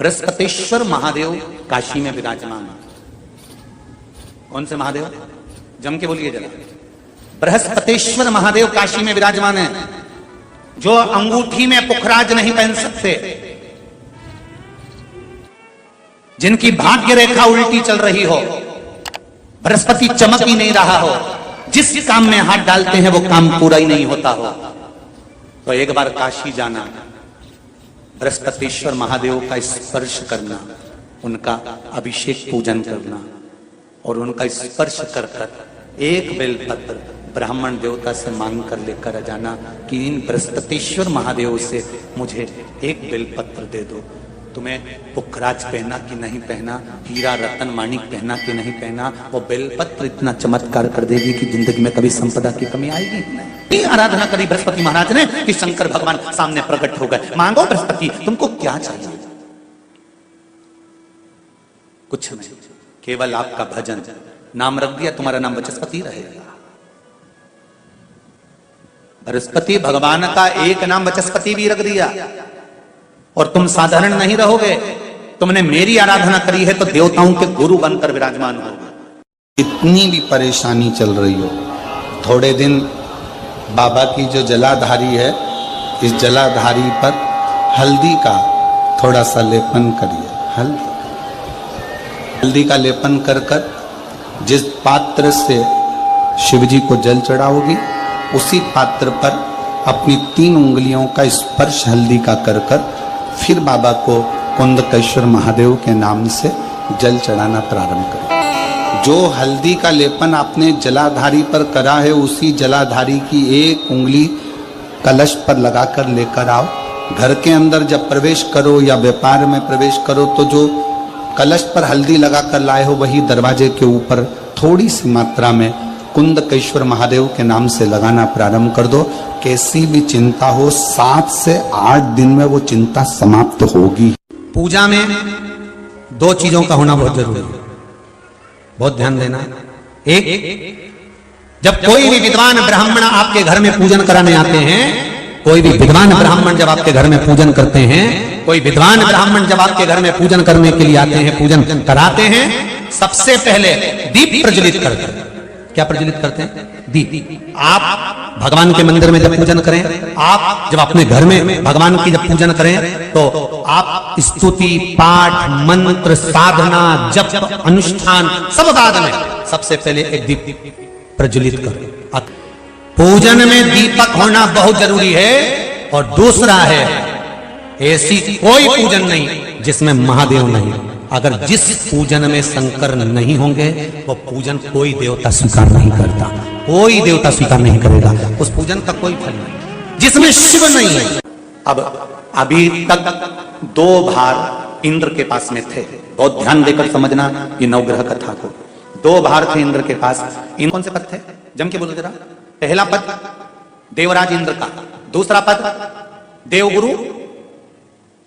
बृहस्पतेश्वर महादेव काशी में विराजमान। कौन से महादेव? जम के बोलिए जरा। बृहस्पतेश्वर महादेव काशी में विराजमान है, जो अंगूठी में पुखराज नहीं पहन सकते, जिनकी भाग्य रेखा उल्टी चल रही हो, बृहस्पति चमक ही नहीं रहा हो, जिस काम में हाथ डालते हैं वो काम पूरा ही नहीं होता हो, तो एक बार काशी जाना, बृहस्पतेश्वर महादेव का स्पर्श करना, उनका अभिषेक पूजन करना और उनका स्पर्श कर कर एक बेलपत्र ब्राह्मण देवता से मांग कर लेकर जाना कि इन बृहस्पतेश्वर महादेव से मुझे एक बेलपत्र दे दो। तुम्हें पुखराज पहना कि नहीं पहना, हीरा रतन माणिक पहना कि नहीं पहना, वो बेलपत्र इतना चमत्कार कर देगी कि जिंदगी में कभी संपदा की कमी आएगी नहीं। आराधना करी बृहस्पति महाराज ने कि शंकर भगवान सामने प्रकट हो गए। मांगो बृहस्पति, तुमको क्या चाहिए? कुछ नहीं, केवल आपका भजन। नाम रख दिया, तुम्हारा नाम बृहस्पति रहेगा। बृहस्पति भगवान का एक नाम बृहस्पति भी रख दिया और तुम साधारण नहीं रहोगे। तुमने मेरी आराधना करी है तो देवताओं के गुरु बनकर विराजमान होगे। इतनी भी परेशानी चल रही हो, थोड़े दिन बाबा की जो जलाधारी है, इस जलाधारी पर हल्दी का थोड़ा सा लेपन करिए। हल्दी का लेपन कर कर जिस पात्र से शिवजी को जल चढ़ाओगी, उसी पात्र पर अपनी 3 उंगलियों का स्पर्श हल्दी का कर कर फिर बाबा को कुंदकेश्वर महादेव के नाम से जल चढ़ाना प्रारंभ करें। जो हल्दी का लेपन आपने जलाधारी पर करा है, उसी जलाधारी की एक उंगली कलश पर लगाकर लेकर आओ। घर के अंदर जब प्रवेश करो या व्यापार में प्रवेश करो तो जो कलश पर हल्दी लगाकर लाए हो, वही दरवाजे के ऊपर थोड़ी सी मात्रा में कुंदकेश्वर महादेव के नाम से लगाना प्रारंभ कर दो। कैसी भी चिंता हो, 7 से 8 दिन में वो चिंता समाप्त होगी। पूजा में 2 चीजों का होना बहुत जरूरी है, बहुत ध्यान देना। एक, जब कोई भी विद्वान ब्राह्मण आपके घर में पूजन कराने आते हैं, कोई भी विद्वान ब्राह्मण जब आपके घर में पूजन करते हैं, कोई विद्वान ब्राह्मण जब आपके घर में पूजन करने के लिए आते हैं, पूजन कराते हैं, सबसे पहले दीप प्रज्वलित करते हैं। क्या प्रज्वलित करते हैं? दीप। आप भगवान के मंदिर में जब पूजन करें, आप जब अपने घर में भगवान की जब पूजन करें, तो आप स्तुति, पाठ, मंत्र, साधना, जप, अनुष्ठान सब बाद में सबसे पहले एक दीप प्रज्वलित करें। पूजन में दीपक होना बहुत जरूरी है। और दूसरा है, ऐसी कोई पूजन नहीं जिसमें महादेव नहीं। अगर जिस पूजन में शंकर नहीं होंगे, वो पूजन कोई देवता स्वीकार नहीं करता, कोई देवता स्वीकार नहीं करेगा, उस पूजन का कोई फल नहीं जिसमें शिव नहीं है। अब अभी तक 2 भार इंद्र के पास में थे, बहुत ध्यान देकर समझना ये नवग्रह कथा को। 2 भार थे इंद्र के पास। इन कौन से पद थे? जम के बोलो जरा। पहला पद देवराज इंद्र का, दूसरा पद देवगुरु।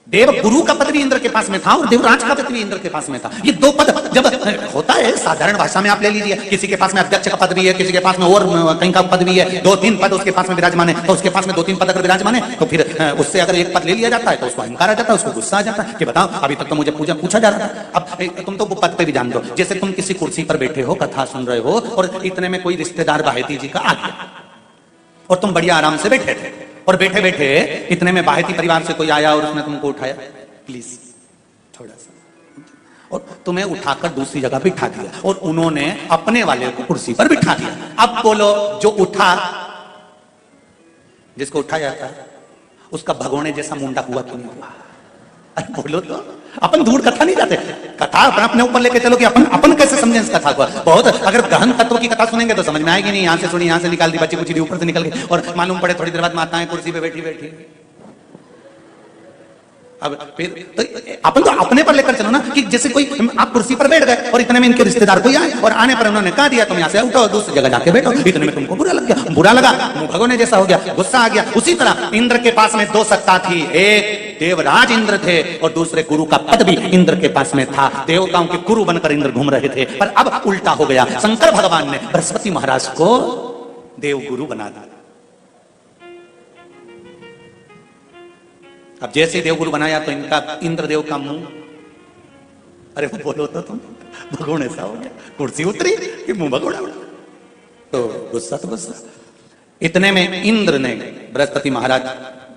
देवगुरु का पद भी इंद्र के पास में था और देवराज का पद भी इंद्र के पास में था। ये 2 पद जब होता है, साधारण भाषा में आप ले लीजिए, किसी के पास में अध्यक्ष का पद भी है, किसी के पास में और कहीं का पद भी है, 2-3 पद उसके पास में विराजमान है, तो उसके पास में 2-3 पद अगर विराजमान है, तो फिर उससे अगर एक पद ले लिया जाता है तो उसको अहंकार आ जाता है, उसको गुस्सा आ जाता है कि बताओ अभी तक तो मुझे पूछा जा रहा था, अब तुम तो वो पद पे भी जान दो। जैसे तुम किसी कुर्सी पर बैठे हो, कथा सुन रहे हो, और इतने में कोई रिश्तेदार बाहेती जी का आ गया और तुम बढ़िया आराम से बैठे थे, और बैठे बैठे इतने में बाहेती परिवार से कोई आया और उसने तुमको उठाया, प्लीज थोड़ा सा, और तुम्हें उठाकर दूसरी जगह बिठा दिया, और उन्होंने अपने वाले को कुर्सी पर बिठा दिया। अब बोलो, जो उठा, जिसको उठाया जाता है, उसका भगोने जैसा मुंडा हुआ क्यों नहीं हुआ? अरे बोलो तो। अपन दूर कथा नहीं जाते, कथा अपने ऊपर लेके चलो कि अपन कैसे समझे इस कथा को। बहुत अगर गहन तत्व की कथा सुनेंगे तो समझ में आएगी नहीं। यहां से सुनी, यहां से निकाल दी, बच्ची कुछ ऊपर से निकल गई, और मालूम पड़े थोड़ी देर बाद माताएं कुर्सी पे बैठी। अब फिर तो अपन तो अपने पर लेकर चलो ना, कि जैसे कोई आप कुर्सी पर बैठ गए और इतने में इनके रिश्तेदार कोई आए और आने पर उन्होंने कहा दिया तुम यहाँ से उठो, दूसरी जगह जाके बैठो, इतने में तुमको बुरा लग गया, बुरा लगा, मुंह भगोने जैसा हो गया, गुस्सा आ गया। उसी तरह इंद्र के पास में 2 सत्ता थी, एक देवराज इंद्र थे और दूसरे गुरु का पद भी इंद्र के पास में था। देवताओं के गुरु बनकर इंद्र घूम रहे थे, पर अब उल्टा हो गया। शंकर भगवान ने बृहस्पति महाराज को देव गुरु बना दिया। अब जैसे देवगुरु बनाया तो इनका इंद्रदेव का मुंह अरे वो बोलो तो तुम, भगोड़े सा हो गया, कुर्सी उतरी कि मुंह भगोड़ा। तो गुस्सा तो गुस्सा। इतने में इंद्र ने, बृहस्पति महाराज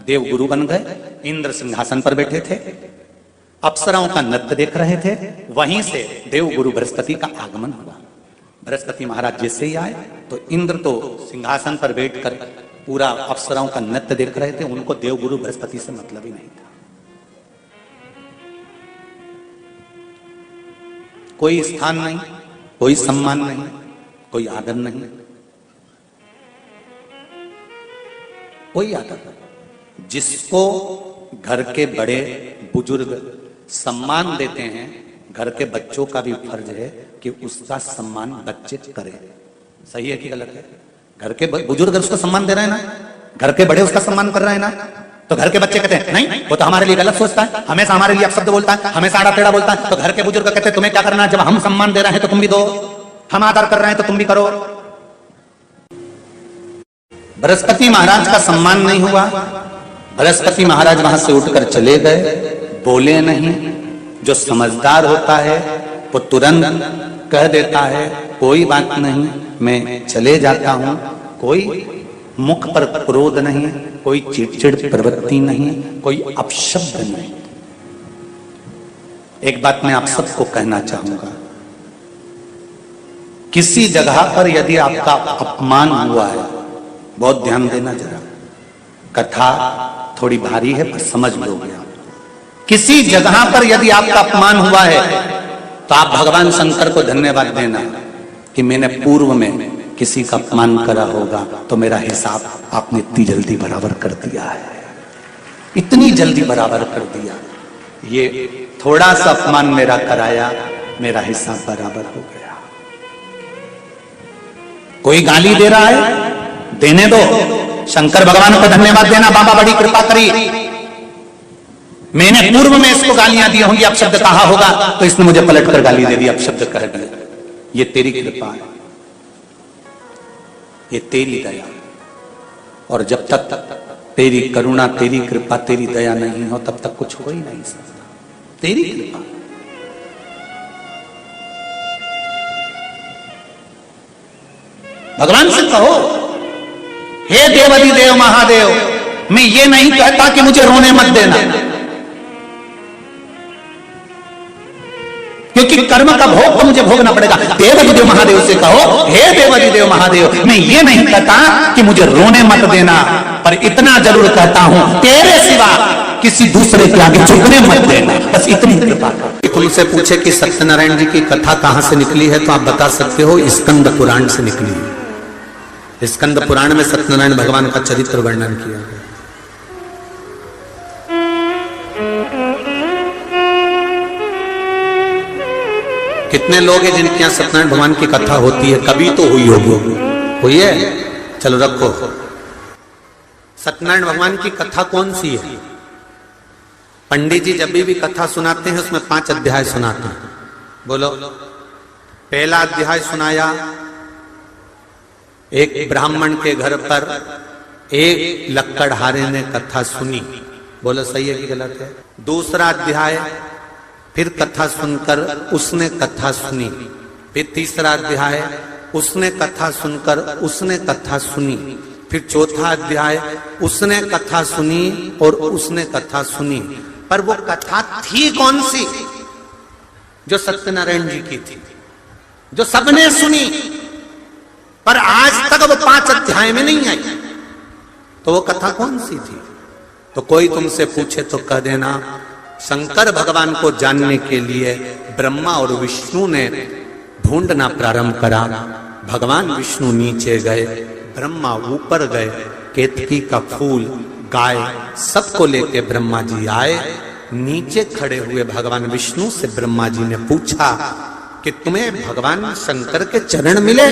देव गुरु बन गए, इंद्र सिंहासन पर बैठे थे, अप्सराओं का नृत्य देख रहे थे। वहीं से देव गुरु बृहस्पति का आगमन हुआ। बृहस्पति महाराज जैसे ही आए तो इंद्र तो सिंहासन पर बैठकर पूरा अप्सराओं का नृत्य देख रहे थे। उनको देव गुरु बृहस्पति से मतलब ही नहीं था। कोई स्थान नहीं, कोई सम्मान नहीं, कोई आदर नहीं, कोई आदर नहीं। जिसको घर के बड़े बुजुर्ग सम्मान देते हैं, घर के बच्चों का भी फर्ज है कि उसका सम्मान बच्चे करें। सही है कि गलत है? घर के बुजुर्ग उसको सम्मान दे रहे हैं ना, घर के बड़े उसका सम्मान कर रहे हैं ना, तो घर के बच्चे कहते हैं नहीं वो तो हमारे लिए गलत सोचता है, हमेशा हमारे लिए अपशब्द बोलता है, हमेशा आड़ा टेढ़ा बोलता है। तो घर के बुजुर्ग कहते हैं तुम्हें क्या करना है, जब हम सम्मान दे रहे हैं तो तुम भी दो, हम आदर कर रहे हैं तो तुम भी करो। बृहस्पति महाराज का सम्मान नहीं हुआ। बृहस्पति महाराज वहां से उठकर चले गए, बोले नहीं। जो समझदार होता है वो तुरंत कह देता है कोई बात नहीं, मैं चले जाता हूं। कोई मुख पर क्रोध नहीं, कोई चिड़चिड़ प्रवृत्ति नहीं, कोई अपशब्द नहीं। एक बात मैं आप सबको कहना चाहूंगा, किसी जगह पर यदि आपका अपमान हुआ है, बहुत ध्यान देना जरा, कथा थोड़ी भारी है पर समझ लोगे आप। किसी जगह पर यदि आपका अपमान हुआ है तो आप भगवान शंकर को धन्यवाद देना कि मैंने पूर्व में किसी का अपमान करा होगा तो मेरा हिसाब आपने इतनी जल्दी बराबर कर दिया है, इतनी जल्दी बराबर कर दिया। ये थोड़ा सा अपमान मेरा कराया, मेरा हिसाब बराबर हो गया। कोई गाली दे रहा है, देने दो, शंकर भगवान को धन्यवाद देना, बाबा बड़ी कृपा करी, मैंने पूर्व में इसको गालियां दी होंगी, अपशब्द कहा होगा तो इसने मुझे पलट कर गाली दे दी, अपशब्द कह दिया। ये तेरी कृपा है, ये तेरी दया। और जब तक तेरी करुणा, तेरी कृपा, तेरी दया नहीं हो तब तक कुछ हो ही नहीं सकता। तेरी कृपा। भगवान से कहो, हे देवादि देव महादेव, मैं ये नहीं कहता कि मुझे रोने मत देना, क्योंकि कर्म का भोग तो मुझे भोगना पड़ेगा। देवादिदेव महादेव से कहो, हे देवादिदेव महादेव, मैं ये नहीं कहता कि मुझे रोने मत देना, पर इतना जरूर कहता हूं तेरे सिवा किसी दूसरे के आगे झुकने मत देना, बस इतनी कृपा कर। तुमसे पूछे कि सत्यनारायण जी की कथा कहां से निकली है तो आप बता सकते हो स्कंद पुराण से निकली है। स्कंद पुराण में सत्यनारायण भगवान का चरित्र वर्णन किया गया। कितने लोग हैं जिनके यहां सत्यनारायण भगवान की कथा होती है? कभी तो हुई होगी, हुई है? चलो रखो। सत्यनारायण भगवान की कथा कौन सी है? पंडित जी जब भी कथा सुनाते हैं उसमें 5 अध्याय सुनाते हैं। बोलो। पहला अध्याय सुनाया, एक ब्राह्मण के घर पर एक लक्कड़हारे ने कथा सुनी। बोलो सही है कि गलत है? दूसरा अध्याय, फिर कथा सुनकर उसने कथा सुनी। फिर तीसरा अध्याय, उसने कथा सुनकर उसने कथा सुनी। फिर चौथा अध्याय, उसने कथा सुनी और उसने कथा सुनी। पर वो कथा थी कौन सी? जो सत्यनारायण जी की थी, जो सबने सुनी, पर आज तक वो 5 अध्याय में नहीं आई। तो वो कथा कौन सी थी? तो कोई तुमसे पूछे तो कह देना, शंकर भगवान को जानने के लिए ब्रह्मा और विष्णु ने ढूंढना प्रारंभ करा। भगवान विष्णु नीचे गए, ब्रह्मा ऊपर गए, केतकी का फूल, गाय सबको लेके ब्रह्मा जी आए। नीचे खड़े हुए भगवान विष्णु से ब्रह्मा जी ने पूछा कि तुम्हें भगवान शंकर के चरण मिले?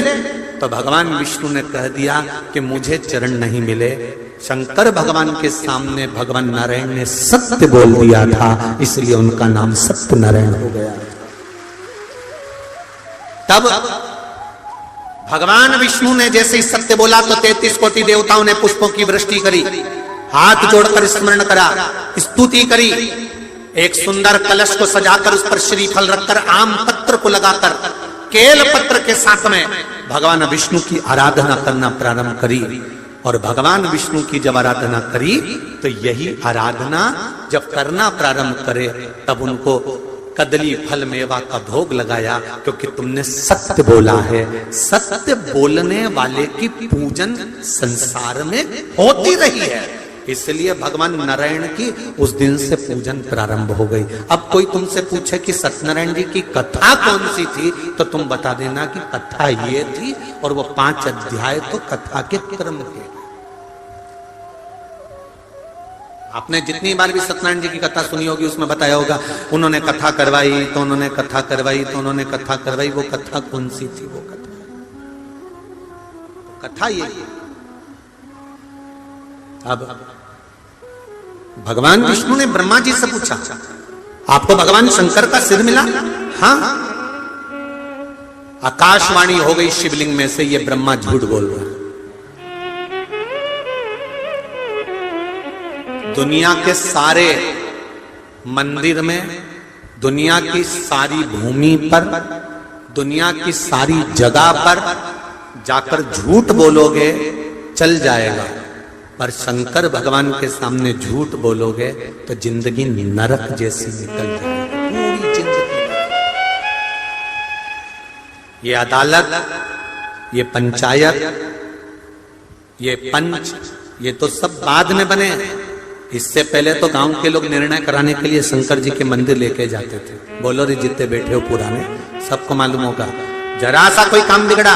तो भगवान विष्णु ने कह दिया कि मुझे चरण नहीं मिले, शंकर भगवान के सामने भगवान नारायण ने सत्य बोल दिया था, इसलिए उनका नाम सत्यनारायण हो गया। तब भगवान विष्णु ने जैसे ही सत्य बोला तो 33 कोटि देवताओं ने पुष्पों की वृष्टि करी, हाथ जोड़कर स्मरण करा, स्तुति करी। एक सुंदर कलश को सजाकर उस पर श्रीफल रखकर आम पत्र को लगाकर केल पत्र के साथ में भगवान विष्णु की आराधना करना प्रारंभ करी। और भगवान विष्णु की जब आराधना करी तो यही आराधना जब करना प्रारंभ करे तब उनको कदली फल मेवा का भोग लगाया, क्योंकि तुमने सत्य बोला है। सत्य बोलने वाले की पूजन संसार में होती रही है, इसलिए भगवान नारायण की उस दिन से पूजन प्रारंभ हो गई। अब कोई तुमसे पूछे कि सत्यनारायण जी की कथा कौन सी थी, तो तुम बता देना कि कथा ये थी, और वो 5 अध्याय तो कथा के क्रम के। आपने जितनी बार भी सत्यनारायण जी की कथा सुनी होगी उसमें बताया होगा उन्होंने कथा करवाई तो उन्होंने कथा करवाई तो उन्होंने कथा करवाई। वो कथा कौन सी थी? वो कथा ये। अब भगवान विष्णु ने ब्रह्मा जी से पूछा, आपको भगवान शंकर का सिर मिला? हाँ। आकाशवाणी हो गई शिवलिंग में से, ये ब्रह्मा झूठ बोल रहा है। दुनिया के सारे मंदिर में, दुनिया की सारी भूमि पर, दुनिया की सारी जगह पर जाकर झूठ बोलोगे चल जाएगा, पर शंकर भगवान के सामने झूठ बोलोगे तो जिंदगी नरक जैसी निकल जाएगी, पूरी जिंदगी। ये अदालत, ये पंचायत, ये पंच, ये तो सब बाद में बने। इससे पहले तो गांव के लोग निर्णय कराने के लिए शंकर जी के मंदिर लेके जाते थे। बोलो रे जितने बैठे हो पुराने, सबको मालूम होगा, जरा सा कोई काम बिगड़ा,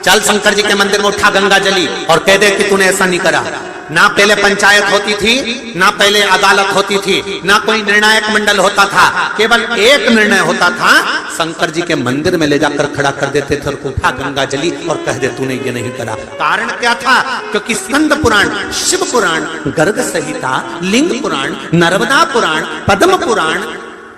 चल शंकर जी के मंदिर में उठा गंगा जली और कह दे कि तूने ऐसा नहीं करा। ना पहले पंचायत होती थी, ना पहले अदालत होती थी, ना कोई निर्णायक मंडल होता था, केवल एक निर्णय होता था, शंकर जी के मंदिर में ले जाकर खड़ा कर देते थे और उठा गंगा जली और कह दे तूने ये नहीं करा। कारण क्या था? क्योंकि स्कंद पुराण, शिव पुराण, गर्ग संहिता, लिंग पुराण, नर्मदा पुराण, पद्म पुराण,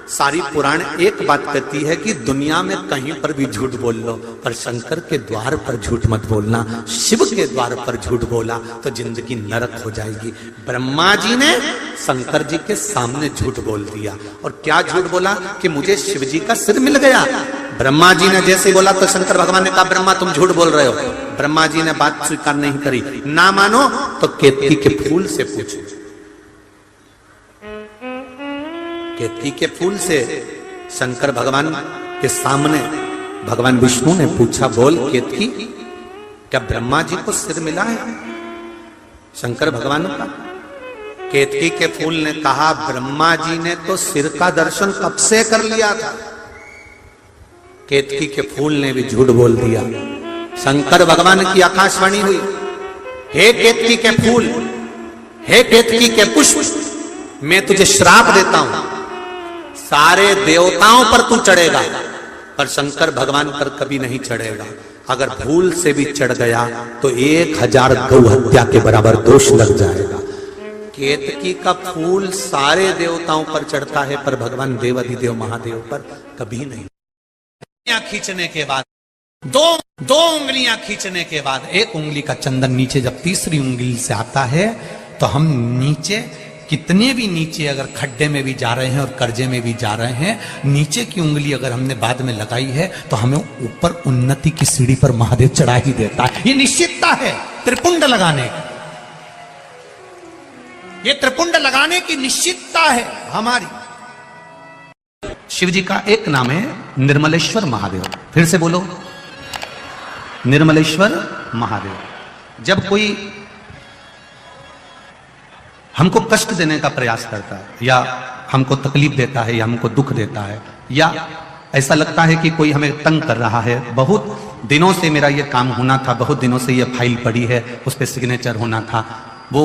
सारी पुराण एक बात कहती है कि दुनिया में कहीं पर भी झूठ बोल लो, पर शंकर के द्वार पर झूठ मत बोलना। शिव के द्वार पर झूठ बोला तो जिंदगी नरक हो जाएगी। ब्रह्मा जी ने शंकर जी के सामने झूठ बोल दिया। और क्या झूठ बोला? कि मुझे शिव जी का सिर मिल गया। ब्रह्मा जी ने जैसे बोला तो शंकर भगवान ने कहा ब्रह्मा तुम झूठ बोल रहे हो। ब्रह्मा जी ने बात स्वीकार नहीं करी। ना मानो तो केतकी के फूल से पूछो। केतकी के फूल से शंकर भगवान के सामने भगवान विष्णु ने पूछा, बोल केतकी, क्या ब्रह्मा जी को सिर मिला है? शंकर भगवान का। केतकी के फूल ने कहा, ब्रह्मा जी ने तो सिर का दर्शन कब से कर लिया था। केतकी के फूल ने भी झूठ बोल दिया। शंकर भगवान की आकाशवाणी हुई, हे केतकी के फूल, हे केतकी के पुष्प, मैं तुझे श्राप देता हूं, सारे देवताओं पर तू चढ़ेगा पर शंकर भगवान पर कभी नहीं चढ़ेगा। अगर भूल से भी चढ़ गया तो 1000 गौ हत्या के बराबर दोष लग जाएगा। केतकी का फूल सारे देवताओं पर चढ़ता है पर भगवान देवाधिदेव महादेव पर कभी नहीं। उंगलियां खींचने के बाद दो उंगलियां खींचने के बाद एक उंगली का चंदन नीचे जब तीसरी उंगली से आता है तो हम नीचे, कितने भी नीचे अगर खड्डे में भी जा रहे हैं और कर्जे में भी जा रहे हैं, नीचे की उंगली अगर हमने बाद में लगाई है तो हमें ऊपर उन्नति की सीढ़ी पर महादेव चढ़ा ही देता है। ये निश्चितता है त्रिपुंड लगाने की, ये त्रिपुंड लगाने की निश्चितता है हमारी। शिव जी का एक नाम है निर्मलेश्वर महादेव। फिर से बोलो, निर्मलेश्वर महादेव। जब कोई हमको कष्ट देने का प्रयास करता है या हमको तकलीफ देता है या हमको दुख देता है या ऐसा लगता है कि कोई हमें तंग कर रहा है, बहुत दिनों से मेरा ये काम होना था, बहुत दिनों से ये फाइल पड़ी है, उस पर सिग्नेचर होना था, वो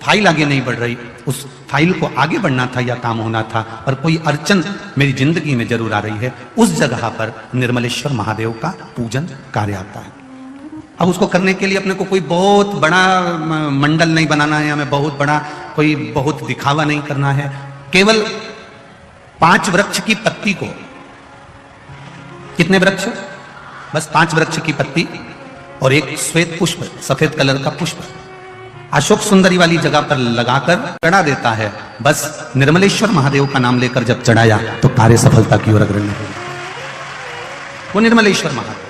फाइल आगे नहीं बढ़ रही, उस फाइल को आगे बढ़ना था या काम होना था, पर कोई अड़चन मेरी जिंदगी में जरूर आ रही है, उस जगह पर निर्मलेश्वर महादेव का पूजन कार्य आता है। अब उसको करने के लिए अपने को कोई बहुत बड़ा मंडल नहीं बनाना है, हमें बहुत बड़ा कोई बहुत दिखावा नहीं करना है। केवल 5 वृक्ष की पत्ती को, कितने वृक्ष? बस 5 वृक्ष की पत्ती और एक श्वेत पुष्प, सफेद कलर का पुष्प, अशोक सुंदरी वाली जगह पर लगाकर चढ़ा देता है। बस निर्मलेश्वर महादेव का नाम लेकर जब चढ़ाया तो कार्य सफलता की ओर अग्रणी हो। वो निर्मलेश्वर महादेव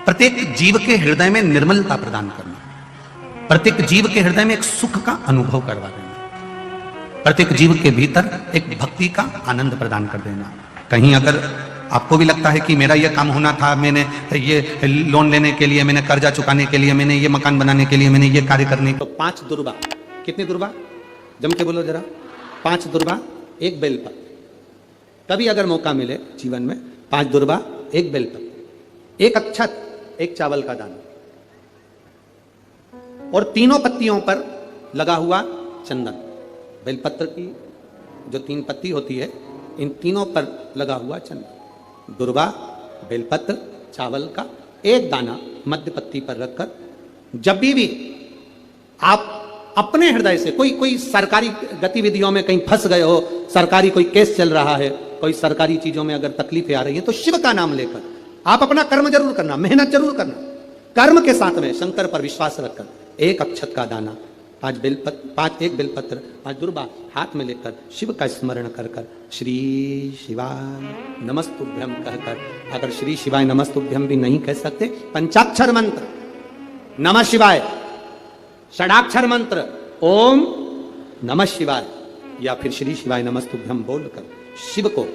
प्रत्येक जीव के हृदय में निर्मलता प्रदान करना, प्रत्येक जीव के हृदय में एक सुख का अनुभव करवा देना, प्रत्येक जीव के भीतर एक भक्ति का आनंद प्रदान कर देना। कहीं अगर आपको भी लगता है कि मेरा ये काम होना था, मैंने ये लोन लेने के लिए, मैंने कर्जा चुकाने के लिए, मैंने ये मकान बनाने के लिए, मैंने ये कार्य करने, तो 5 दुर्बा, कितनी दुर्बा जम के बोलो जरा, 5 दुर्बा 1 बेलपत्र। कभी अगर मौका मिले जीवन में 5 दुर्बा 1 बेलपत्र, 1 अक्षत, 1 चावल का दाना, और तीनों पत्तियों पर लगा हुआ चंदन। बेलपत्र की जो 3 पत्ती होती है, इन तीनों पर लगा हुआ चंदन, दुर्बा, बेलपत्र, चावल का 1 दाना मध्य पत्ती पर रखकर, जब भी आप अपने हृदय से कोई सरकारी गतिविधियों में कहीं फंस गए हो, सरकारी कोई केस चल रहा है, कोई सरकारी चीजों में अगर तकलीफें आ रही है, तो शिव का नाम लेकर आप अपना कर्म जरूर करना, मेहनत जरूर करना, कर्म के साथ में शंकर पर विश्वास रखकर 1 अक्षत का दाना, 1 बेलपत्र, 5 दुर्बा हाथ में लेकर शिव का स्मरण कर कर श्री शिवाय नमस्तुभ्यम कहकर, अगर श्री शिवाय नमस्तुभ्यम भी नहीं कह सकते, पंचाक्षर मंत्र नमः शिवाय, षडाक्षर मंत्र ओम नमः शिवाय, या फिर श्री शिवाय नमस्तुभ्यम बोलकर शिव को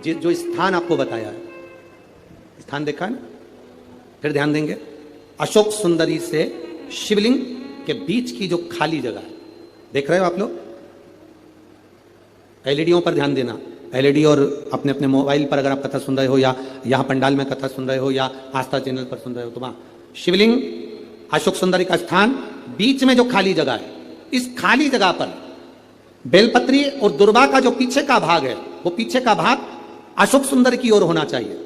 जो स्थान आपको बताया है, स्थान देखा है ना, फिर ध्यान देंगे। अशोक सुंदरी से शिवलिंग के बीच की जो खाली जगह है, देख रहे हो आप लोग, एलईडीओं पर ध्यान देना, एलईडी और अपने अपने मोबाइल पर अगर आप कथा सुन रहे हो, या यहां पंडाल में कथा सुन रहे हो, या आस्था चैनल पर सुन रहे हो, तो वहां शिवलिंग अशोक सुंदरी का स्थान, बीच में जो खाली जगह है, इस खाली जगह पर बेलपत्री और दुर्बा का जो पीछे का भाग है, वो पीछे का भाग अशोक सुंदर की ओर होना चाहिए,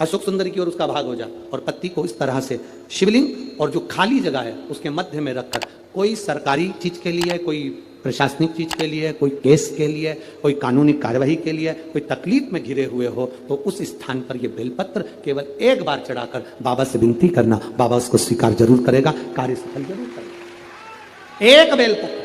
अशोक सुंदर की ओर उसका भाग हो जाए, और पत्ती को इस तरह से शिवलिंग और जो खाली जगह है उसके मध्य में रखकर, कोई सरकारी चीज के लिए, कोई प्रशासनिक चीज के लिए, कोई केस के लिए, कोई कानूनी कार्यवाही के लिए, कोई तकलीफ में घिरे हुए हो, तो उस स्थान पर यह बेलपत्र केवल 1 बार चढ़ाकर बाबा से विनती करना, बाबा उसको स्वीकार जरूर करेगा, कार्य सफल जरूर करेगा। 1 बेलपत्र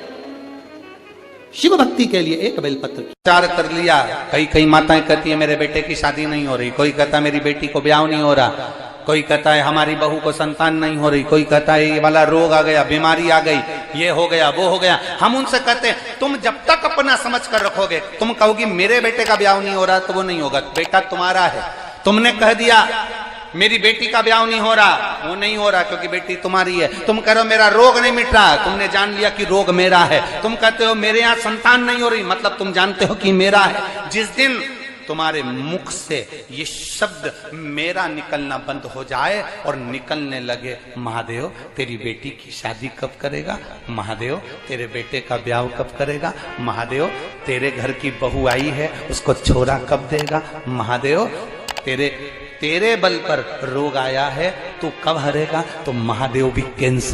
शिव भक्ति के लिए, 1 बेलपत्र विचार कर लिया। कई माताएं कहती है मेरे बेटे की शादी नहीं हो रही, कोई कहता मेरी बेटी को ब्याह नहीं हो रहा, कोई कहता है हमारी बहू को संतान नहीं हो रही, कोई कहता है ये वाला रोग आ गया, बीमारी आ गई, ये हो गया, वो हो गया। हम उनसे कहते हैं तुम जब तक अपना समझ कर रखोगे, तुम कहोगी मेरे बेटे का ब्याह नहीं हो रहा, तो वो नहीं होगा, बेटा तुम्हारा है। तुमने कह दिया मेरी बेटी का ब्याह नहीं हो रहा, वो नहीं हो रहा क्योंकि बेटी तुम्हारी है। तुम कह रहे हो मेरा रोग नहीं मिट रहा, तुमने जान लिया कि रोग मेरा है। तुम कहते हो मेरे यहाँ संतान नहीं हो रही, मतलब तुम जानते हो कि मेरा है। जिस दिन तुम्हारे मुख से ये शब्द मेरा निकलना बंद हो जाए और निकलने लगे महादेव तेरी बेटी की शादी कब करेगा, महादेव तेरे बेटे का ब्याह कब करेगा, महादेव तेरे घर की बहू आई है उसको छोरा कब देगा, महादेव तेरे बल पर रोग आया है तू कब हरेगा, तो महादेव भी कैंसर